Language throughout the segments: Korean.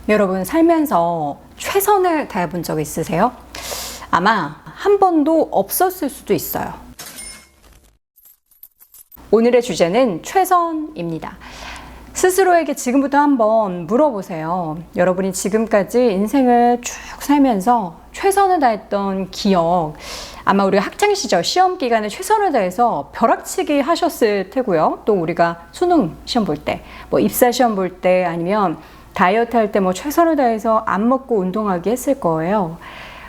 여러분 살면서 최선을 다해본 적 있으세요? 아마 한 번도 없었을 수도 있어요. 오늘의 주제는 최선입니다. 스스로에게 지금부터 한번 물어보세요. 여러분이 지금까지 인생을 쭉 살면서 최선을 다했던 기억, 아마 우리가 학창시절 시험 기간에 최선을 다해서 벼락치기 하셨을 테고요. 또 우리가 수능 시험 볼 때, 뭐 입사 시험 볼 때, 아니면 다이어트 할 때 뭐 최선을 다해서 안 먹고 운동하기 했을 거예요.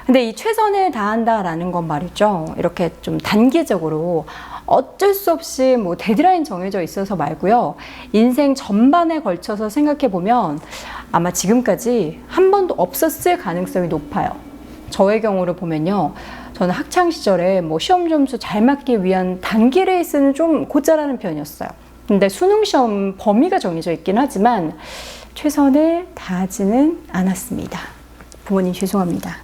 근데 이 최선을 다한다라는 건 말이죠. 이렇게 좀 단기적으로 어쩔 수 없이 뭐 데드라인 정해져 있어서 말고요. 인생 전반에 걸쳐서 생각해 보면 아마 지금까지 한 번도 없었을 가능성이 높아요. 저의 경우를 보면요. 저는 학창 시절에 뭐 시험 점수 잘 맞기 위한 단기 레이스는 좀 곧잘하는 편이었어요. 근데 수능 시험 범위가 정해져 있긴 하지만 최선을 다하지는 않았습니다. 부모님 죄송합니다.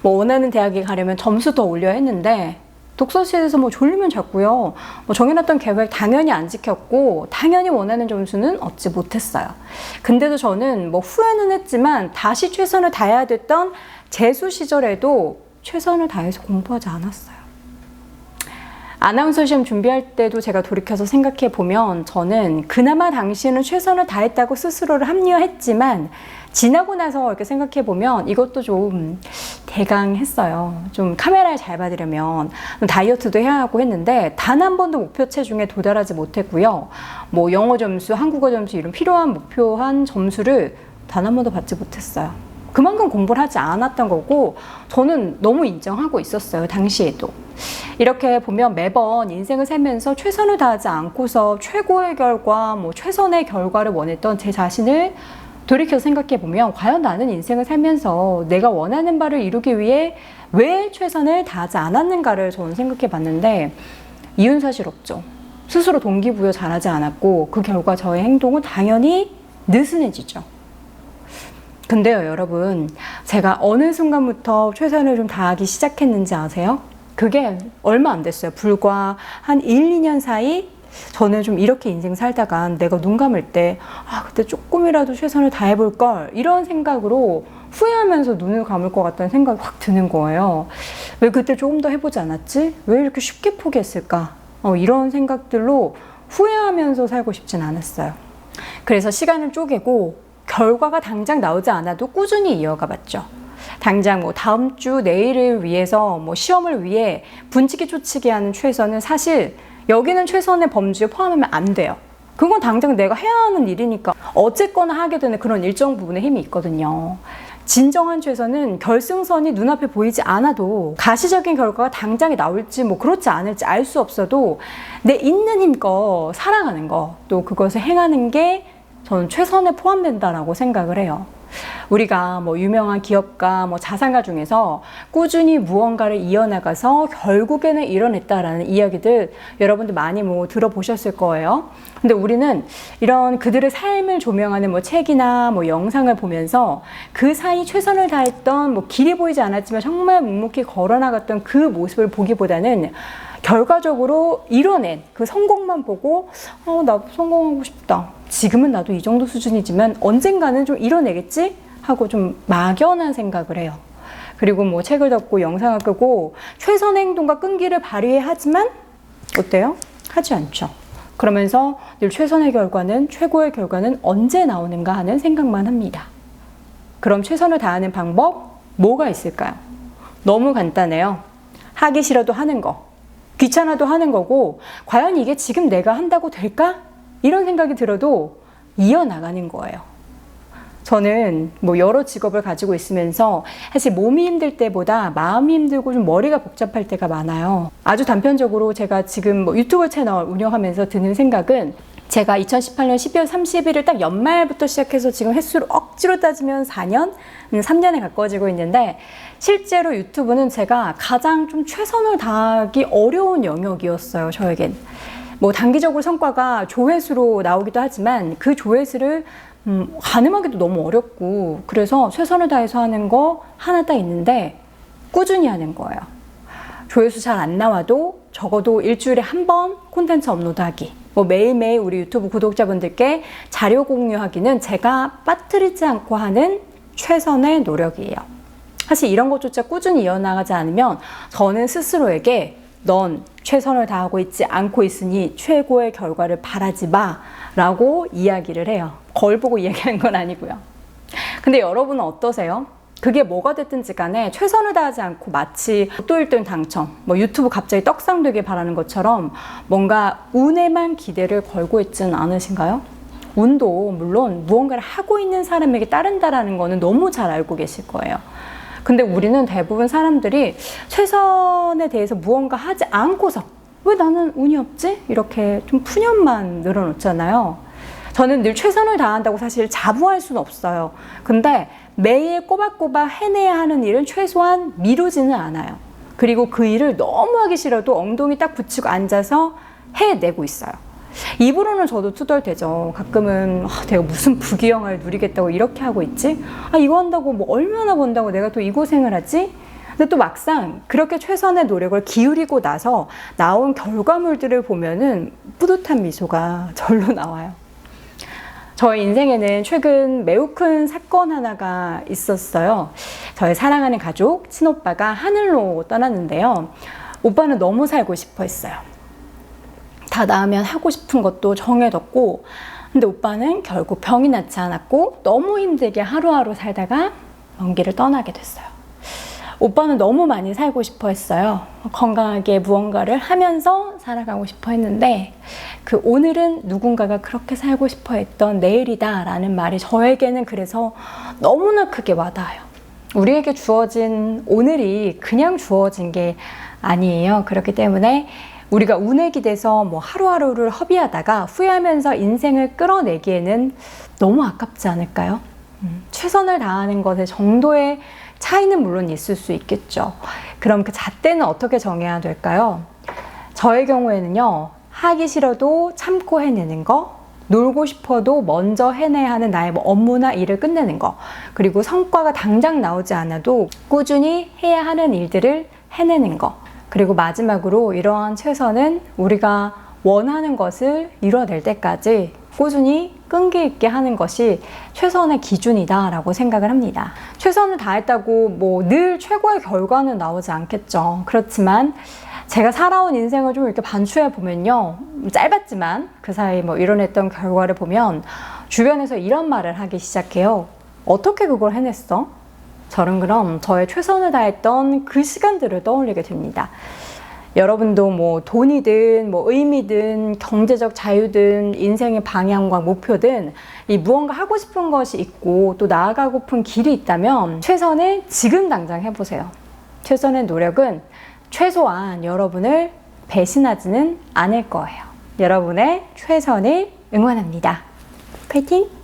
뭐 원하는 대학에 가려면 점수 더 올려야 했는데 독서실에서 뭐 졸리면 잤고요. 뭐 정해놨던 계획 당연히 안 지켰고 당연히 원하는 점수는 얻지 못했어요. 근데도 저는 뭐 후회는 했지만 다시 최선을 다해야 됐던 재수 시절에도 최선을 다해서 공부하지 않았어요. 아나운서 시험 준비할 때도 제가 돌이켜서 생각해 보면 저는 그나마 당시에는 최선을 다했다고 스스로를 합리화했지만 지나고 나서 이렇게 생각해 보면 이것도 좀 대강했어요. 좀 카메라에 잘 받으려면 다이어트도 해야 하고 했는데 단 한 번도 목표 체중에 도달하지 못했고요. 뭐 영어 점수, 한국어 점수 이런 필요한 목표한 점수를 단 한 번도 받지 못했어요. 그만큼 공부를 하지 않았던 거고 저는 너무 인정하고 있었어요. 당시에도. 이렇게 보면 매번 인생을 살면서 최선을 다하지 않고서 최고의 결과, 뭐 최선의 결과를 원했던 제 자신을 돌이켜 생각해 보면 과연 나는 인생을 살면서 내가 원하는 바를 이루기 위해 왜 최선을 다하지 않았는가를 저는 생각해 봤는데 이유는 사실 없죠. 스스로 동기부여 잘하지 않았고 그 결과 저의 행동은 당연히 느슨해지죠. 근데요, 여러분, 제가 어느 순간부터 최선을 좀 다하기 시작했는지 아세요? 그게 얼마 안 됐어요. 불과 한 1, 2년 사이 저는 좀 이렇게 인생 살다가 내가 눈 감을 때 그때 조금이라도 최선을 다해볼 걸 이런 생각으로 후회하면서 눈을 감을 것 같다는 생각이 확 드는 거예요. 왜 그때 조금 더 해보지 않았지? 왜 이렇게 쉽게 포기했을까? 이런 생각들로 후회하면서 살고 싶진 않았어요. 그래서 시간을 쪼개고 결과가 당장 나오지 않아도 꾸준히 이어가 봤죠. 당장 뭐 다음 주 내일을 위해서 뭐 시험을 위해 분치기 초치기 하는 최선은 사실 여기는 최선의 범주에 포함하면 안 돼요. 그건 당장 내가 해야 하는 일이니까 어쨌거나 하게 되는 그런 일정 부분의 힘이 있거든요. 진정한 최선은 결승선이 눈앞에 보이지 않아도 가시적인 결과가 당장에 나올지 뭐 그렇지 않을지 알 수 없어도 내 있는 힘껏 살아가는 거 또 그것을 행하는 게 저는 최선에 포함된다라고 생각을 해요. 우리가 뭐 유명한 기업가, 뭐 자산가 중에서 꾸준히 무언가를 이어나가서 결국에는 이뤄냈다라는 이야기들 여러분들 많이 뭐 들어보셨을 거예요. 근데 우리는 이런 그들의 삶을 조명하는 뭐 책이나 뭐 영상을 보면서 그 사이 최선을 다했던 뭐 길이 보이지 않았지만 정말 묵묵히 걸어나갔던 그 모습을 보기보다는 결과적으로 이뤄낸 그 성공만 보고 나도 성공하고 싶다. 지금은 나도 이 정도 수준이지만 언젠가는 좀 이뤄내겠지? 하고 좀 막연한 생각을 해요. 그리고 뭐 책을 덮고 영상을 끄고 최선의 행동과 끈기를 발휘해야 하지만 어때요? 하지 않죠. 그러면서 늘 최선의 결과는 최고의 결과는 언제 나오는가 하는 생각만 합니다. 그럼 최선을 다하는 방법 뭐가 있을까요? 너무 간단해요. 하기 싫어도 하는 거. 귀찮아도 하는 거고 과연 이게 지금 내가 한다고 될까? 이런 생각이 들어도 이어나가는 거예요. 저는 뭐 여러 직업을 가지고 있으면서 사실 몸이 힘들 때보다 마음이 힘들고 좀 머리가 복잡할 때가 많아요. 아주 단편적으로 제가 지금 뭐 유튜브 채널 운영하면서 드는 생각은 제가 2018년 12월 30일을 딱 연말부터 시작해서 지금 횟수로 억지로 따지면 4년? 3년에 가까워지고 있는데 실제로 유튜브는 제가 가장 좀 최선을 다하기 어려운 영역이었어요, 저에겐. 뭐 단기적으로 성과가 조회수로 나오기도 하지만 그 조회수를 가늠하기도 너무 어렵고 그래서 최선을 다해서 하는 거 하나 딱 있는데 꾸준히 하는 거예요. 조회수 잘 안 나와도 적어도 일주일에 한 번 콘텐츠 업로드하기, 뭐 매일매일 우리 유튜브 구독자분들께 자료 공유하기는 제가 빠뜨리지 않고 하는 최선의 노력이에요. 사실 이런 것조차 꾸준히 이어나가지 않으면 저는 스스로에게 넌 최선을 다하고 있지 않고 있으니 최고의 결과를 바라지 마 라고 이야기를 해요. 거울 보고 이야기하는 건 아니고요. 근데 여러분은 어떠세요? 그게 뭐가 됐든지 간에 최선을 다하지 않고 마치 로또 1등 당첨, 뭐 유튜브 갑자기 떡상되길 바라는 것처럼 뭔가 운에만 기대를 걸고 있지는 않으신가요? 운도 물론 무언가를 하고 있는 사람에게 따른다라는 거는 너무 잘 알고 계실 거예요. 근데 우리는 대부분 사람들이 최선에 대해서 무언가 하지 않고서 왜 나는 운이 없지? 이렇게 좀 푸념만 늘어놓잖아요. 저는 늘 최선을 다한다고 사실 자부할 수는 없어요. 근데 매일 꼬박꼬박 해내야 하는 일은 최소한 미루지는 않아요. 그리고 그 일을 너무 하기 싫어도 엉덩이 딱 붙이고 앉아서 해내고 있어요. 입으로는 저도 투덜대죠. 가끔은 내가 무슨 부귀영화를 누리겠다고 이렇게 하고 있지? 이거 한다고 뭐 얼마나 번다고 내가 또 이 고생을 하지? 근데 또 막상 그렇게 최선의 노력을 기울이고 나서 나온 결과물들을 보면은 뿌듯한 미소가 절로 나와요. 저의 인생에는 최근 매우 큰 사건 하나가 있었어요. 저의 사랑하는 가족, 친오빠가 하늘로 떠났는데요. 오빠는 너무 살고 싶어 했어요. 다 나으면 하고 싶은 것도 정해뒀고, 근데 오빠는 결국 병이 낫지 않았고 너무 힘들게 하루하루 살다가 먼 길을 떠나게 됐어요. 오빠는 너무 많이 살고 싶어 했어요. 건강하게 무언가를 하면서 살아가고 싶어 했는데 그 오늘은 누군가가 그렇게 살고 싶어 했던 내일이다 라는 말이 저에게는 그래서 너무나 크게 와닿아요. 우리에게 주어진 오늘이 그냥 주어진 게 아니에요. 그렇기 때문에 우리가 운에 기대서 뭐 하루하루를 허비하다가 후회하면서 인생을 끌어내기에는 너무 아깝지 않을까요? 최선을 다하는 것의 정도의 차이는 물론 있을 수 있겠죠. 그럼 그 잣대는 어떻게 정해야 될까요? 저의 경우에는요, 하기 싫어도 참고 해내는 거, 놀고 싶어도 먼저 해내야 하는 나의 뭐 업무나 일을 끝내는 거, 그리고 성과가 당장 나오지 않아도 꾸준히 해야 하는 일들을 해내는 거, 그리고 마지막으로 이러한 최선은 우리가 원하는 것을 이뤄낼 때까지 꾸준히 끈기 있게 하는 것이 최선의 기준이다 라고 생각을 합니다. 최선을 다했다고 뭐 늘 최고의 결과는 나오지 않겠죠. 그렇지만 제가 살아온 인생을 좀 이렇게 반추해 보면요, 짧았지만 그 사이 뭐 이뤄냈던 결과를 보면 주변에서 이런 말을 하기 시작해요. 어떻게 그걸 해냈어? 저는 그럼 저의 최선을 다했던 그 시간들을 떠올리게 됩니다. 여러분도 뭐 돈이든 뭐 의미든 경제적 자유든 인생의 방향과 목표든 이 무언가 하고 싶은 것이 있고 또 나아가고픈 길이 있다면 최선을 지금 당장 해보세요. 최선의 노력은 최소한 여러분을 배신하지는 않을 거예요. 여러분의 최선을 응원합니다. 파이팅!